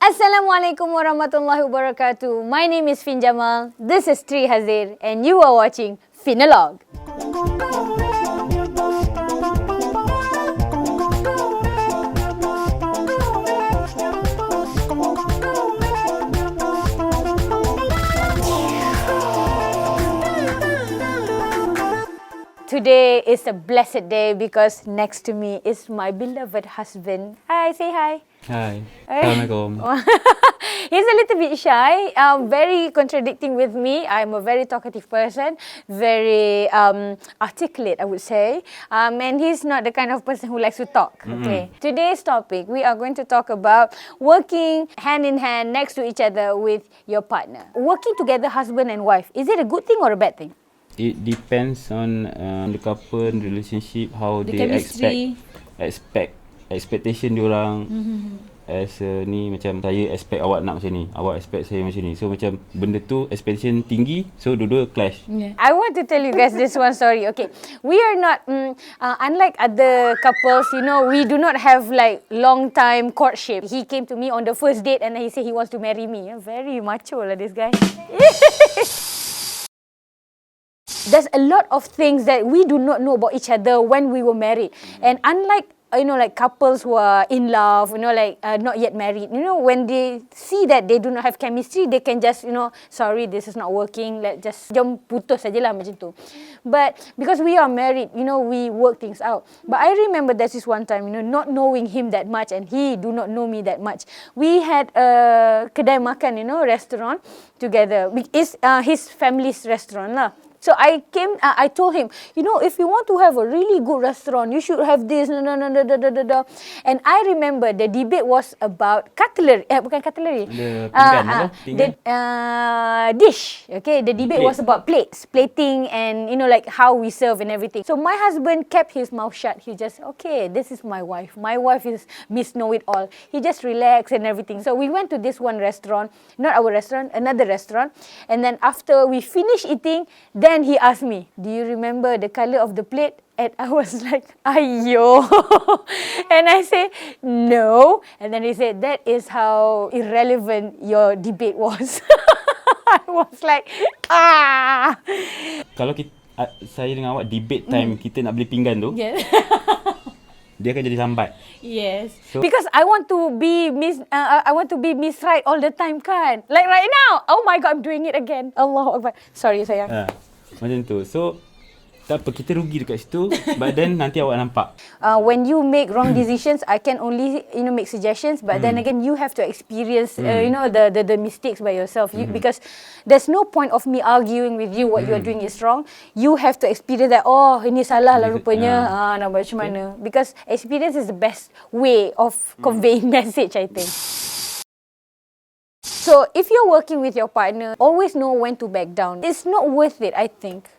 Assalamualaikum warahmatullahi wabarakatuh. My name is Fynn Jamal. This is Tri Hazir and you are watching Fynnologue. Today is a blessed day because next to me is my beloved husband. Hi, say hi. Hi. Assalamualaikum. He's a little bit shy, very contradicting with me. I'm a very talkative person, very articulate, I would say. And he's not the kind of person who likes to talk. Okay. Today's topic, we are going to talk about working hand in hand next to each other with your partner. Working together, husband and wife, is it a good thing or a bad thing? It depends on the couple relationship, how The they chemistry. expectation diorang. As ni macam saya expect awak nak macam ni, awak expect saya macam ni. So macam benda tu expectation tinggi, so dua-dua clash. Yeah. I want to tell you guys this one story. Okay, we are not unlike other couples. You know, we do not have like long time courtship. He came to me on the first date and then he said he wants to marry me. Very macho lah this guy. There's a lot of things that we do not know about each other when we were married. And unlike, you know, like couples who are in love, you know, like not yet married, you know, when they see that they do not have chemistry, they can just, you know, sorry, this is not working, jom putus sajalah macam tu. But because we are married, you know, we work things out. But I remember there's this one time, you know, not knowing him that much and he do not know me that much. We had a kedai makan, you know, restaurant together. It's his family's restaurant lah. So I told him, you know, if you want to have a really good restaurant, you should have this, And I remember the debate was about cutlery, bukan cutlery. The dish. Okay, the debate was about plating and, you know, like how we serve and everything. So my husband kept his mouth shut. He just, okay, this is my wife. My wife is Miss Know-It-All. He just relaxed and everything. So we went to this one restaurant, not our restaurant, another restaurant. And then after we finished eating, then he asked me, do you remember the colour of the plate? And I was like, ayo. And I said, no. And then he said, that is how irrelevant your debate was. I was like, Kalau saya dengan awak debate time kita nak beli pinggan tu, Yeah. dia akan jadi lambat. Yes. So, because I want to be Miss Right all the time kan. Like right now. Oh my God, I'm doing it again. Allahu Akbar. Sorry sayang. Macam tu. So tak apa, kita rugi dekat situ, but then nanti awak nampak. When you make wrong decisions, I can only, you know, make suggestions, but then again you have to experience you know, the mistakes by yourself. Because there's no point of me arguing with you what you're doing is wrong. You have to experience that, oh, ini salah lah rupanya. Nak buat macam mana? Because experience is the best way of conveying message, I think. So, if you're working with your partner, always know when to back down. It's not worth it, I think.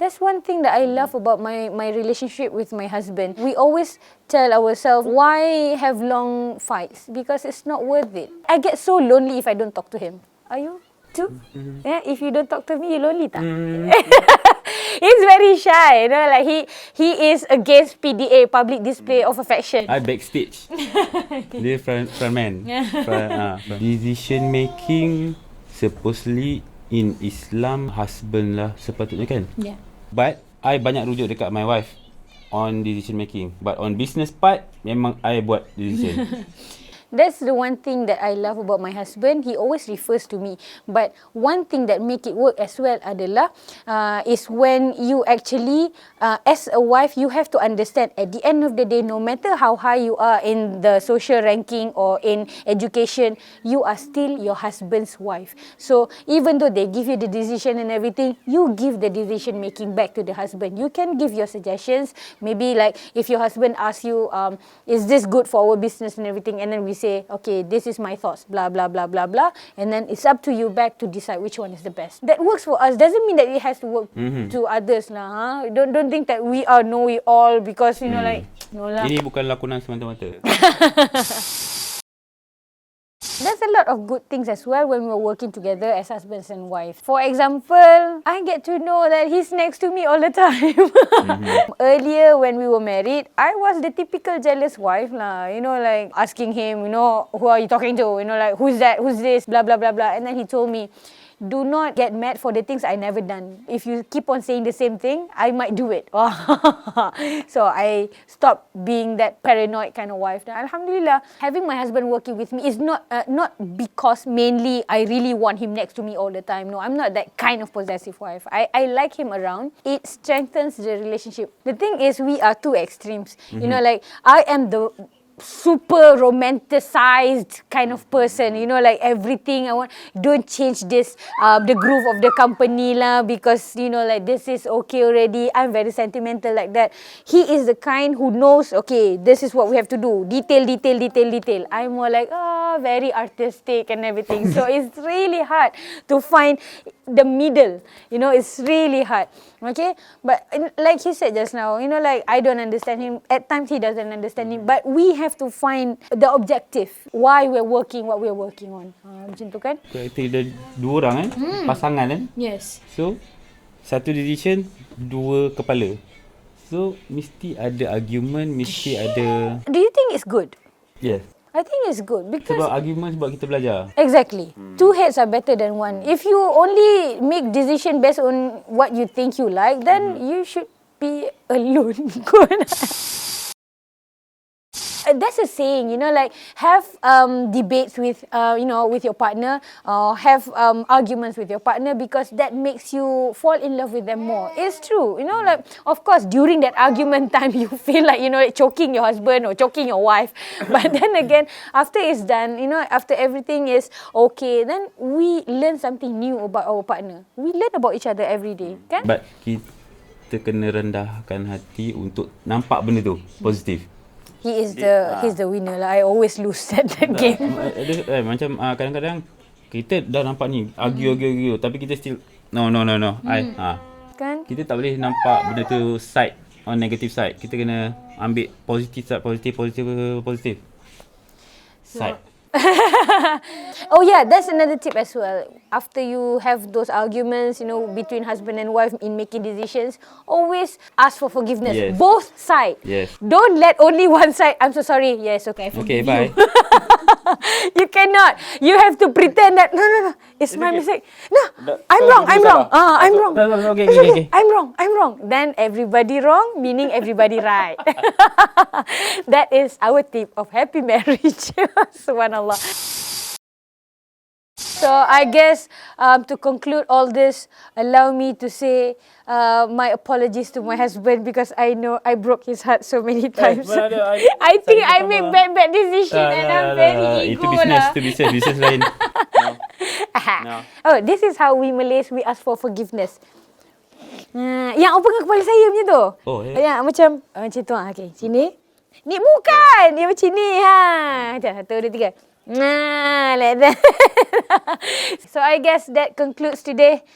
That's one thing that I love about my relationship with my husband. We always tell ourselves, why have long fights? Because it's not worth it. I get so lonely if I don't talk to him. Are you too? Yeah, if you don't talk to me, you lonely tak? He's very shy, you know, like he is against PDA, public display of affection. I backstage. Dia front man. Decision making supposedly in Islam husband lah sepatutnya kan. Yeah. But I banyak rujuk dekat my wife on decision making. But on business part memang I buat decision. That's the one thing that I love about my husband. He always refers to me. But one thing that make it work as well adalah is when you actually, as a wife, you have to understand at the end of the day, no matter how high you are in the social ranking or in education, you are still your husband's wife. So even though they give you the decision and everything, you give the decision making back to the husband. You can give your suggestions. Maybe like if your husband asks you, is this good for our business and everything, and then we say, okay, this is my thoughts, blah, blah, blah, blah, blah. And then it's up to you back to decide which one is the best. That works for us. Doesn't mean that it has to work to others lah. Don't think that we are know-it-all because, you know, like, no lah. Ini bukan lakonan semata-mata. There's a lot of good things as well when we're working together as husbands and wife. For example, I get to know that he's next to me all the time. Earlier when we were married, I was the typical jealous wife lah. You know, like asking him, you know, who are you talking to? You know, like who's that? Who's this? Blah, blah, blah, blah. And then he told me, do not get mad for the things I never done. If you keep on saying the same thing, I might do it. So I stopped being that paranoid kind of wife. Now, Alhamdulillah, having my husband working with me is not because mainly I really want him next to me all the time. No, I'm not that kind of possessive wife. I like him around. It strengthens the relationship. The thing is, we are two extremes. You know, like I am the super romanticized kind of person, you know, like everything I want, don't change this the groove of the company lah, because you know, like this is okay already. I'm very sentimental like that. He is the kind who knows, okay, this is what we have to do, detail. I'm more like very artistic and everything. So it's really hard to find the middle, you know, it's really hard. Okay, but like he said just now, you know, like I don't understand him, at times he doesn't understand me, but we have to find the objective, why we're working what we're working on. Macam tu kan? Karakter dia dua orang pasangan kan? Yes. So satu decision, dua kepala. So mesti ada argument, mesti ada. Do you think it's good? Yes. I think it's good because Sebab argument sebab kita belajar. exactly. Two heads are better than one. If you only make decision based on what you think you like, then you should be alone. That's a saying, you know, like have debates with, you know, with your partner, or have arguments with your partner, because that makes you fall in love with them more. It's true, you know, like of course during that argument time you feel like, you know, like choking your husband or choking your wife, but then again after it's done, you know, after everything is okay, then we learn something new about our partner. We learn about each other every day, kan? But kita kena rendahkan hati untuk nampak benda tu positif. He's the winner lah. I always lose that game. Macam kadang-kadang kita dah nampak ni argue, tapi kita still no. Kan? Kita tak boleh nampak benda tu side on negative side. Kita kena ambil positive side, positive side. Oh yeah, that's another tip as well. After you have those arguments, you know, between husband and wife in making decisions, always ask for forgiveness. Yes. Both sides. Yes. Don't let only one side, I'm so sorry. Yes, okay, I forgive Okay, bye. you. You cannot. You have to pretend that, no, it's my mistake. No, I'm wrong. I'm wrong. Okay. I'm wrong. Then everybody wrong, meaning everybody right. That is our tip of happy marriage. Subhanallah. So I guess to conclude all this, allow me to say my apologies to my husband, because I know I broke his heart so many times. I think I make bad decision and I'm very ego lah. Itu business lain. No. Oh, this is how we Malays, we ask for forgiveness. Yang apa dengan kepala saya macam tu? Oh, ya. Yang macam tu. Okay, sini. Ni bukan. Dia macam ni. Macam 1, 2, 3. Like that. So I guess that concludes today.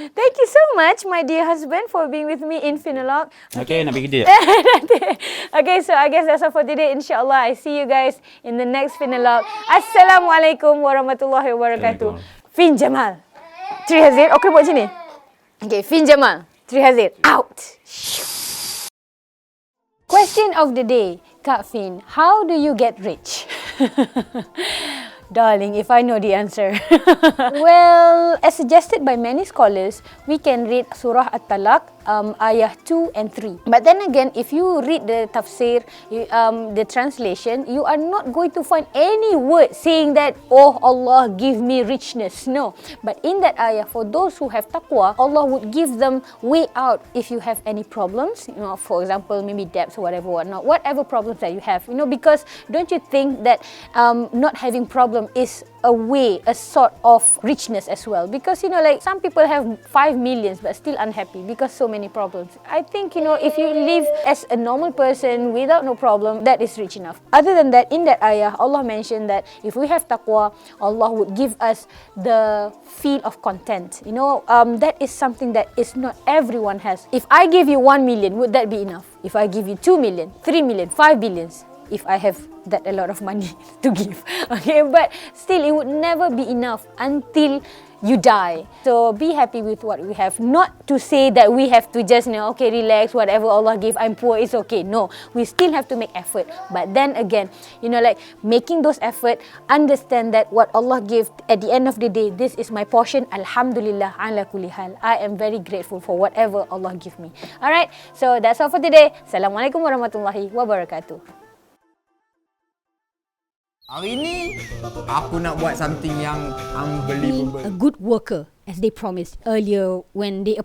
Thank you so much, my dear husband, for being with me in Fynnologue. Okay, nak pergi kerja. Okay, so I guess that's all for today. InsyaAllah, I see you guys in the next Fynnologue. Assalamualaikum warahmatullahi wabarakatuh. Fynn Jamal. Trihazir. Okay, buat sini. Okay, Fynn Jamal. Trihazir. Out. Question of the day. Kak Fynn, how do you get rich? Darling, if I know the answer. Well, as suggested by many scholars, we can read Surah At-Talaq, ayah 2 and 3. But then again, if you read the tafsir, the translation, you are not going to find any word saying that, oh Allah, give me richness. No. But in that ayah, for those who have taqwa, Allah would give them way out if you have any problems. You know, for example, maybe debts or whatever problems that you have. You know, because don't you think that not having problem is a way, a sort of richness as well? Because, you know, like some people have 5 millions but still unhappy because so many problems. I think, you know, if you live as a normal person without no problem, that is rich enough. Other than that, in that ayah, Allah mentioned that if we have taqwa, Allah would give us the feel of content. You know, that is something that is not everyone has. If I give you 1 million, would that be enough? If I give you 2 million, 3 million, 5 billions, if I have that a lot of money to give. Okay, but still it would never be enough until you die. So be happy with what we have. Not to say that we have to just, okay, relax, whatever Allah give, I'm poor, it's okay. No, we still have to make effort. But then again, like making those effort, understand that what Allah give at the end of the day, this is my portion. Alhamdulillah ala kulli hal. I am very grateful for whatever Allah give me. Alright, so that's all for today. Assalamualaikum warahmatullahi wabarakatuh. Hari ni aku nak buat something yang unbelievable. Being a good worker, as they promised earlier when they